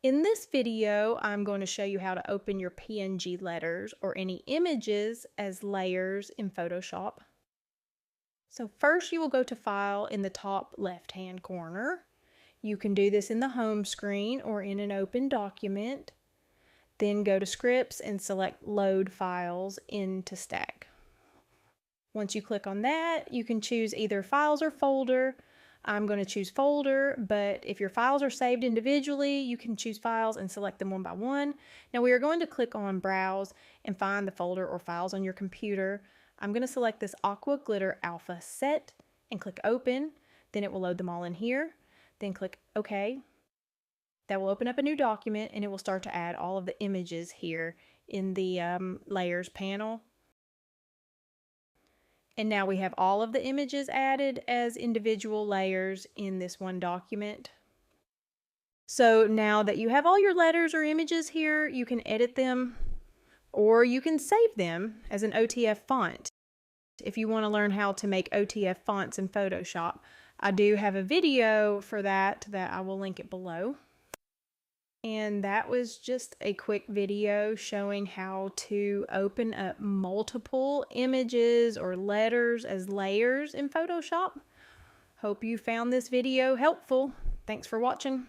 In this video, I'm going to show you how to open your PNG letters or any images as layers in Photoshop. So first you will go to File in the top left-hand corner. You can do this in the home screen or in an open document. Then go to Scripts and select Load Files into Stack. Once you click on that, you can choose either Files or Folder. I'm going to choose Folder, but if your files are saved individually, you can choose Files and select them one by one. Now we are going to click on Browse and find the folder or files on your computer. I'm going to select this Aqua Glitter Alpha set and click Open. Then it will load them all in here. Then click OK. That will open up a new document and it will start to add all of the images here in the Layers panel. And now we have all of the images added as individual layers in this one document. So now that you have all your letters or images here, you can edit them or you can save them as an OTF font. If you want to learn how to make OTF fonts in Photoshop, I do have a video for that I will link it below. And that was just a quick video showing how to open up multiple images or letters as layers in Photoshop. Hope you found this video helpful. Thanks for watching.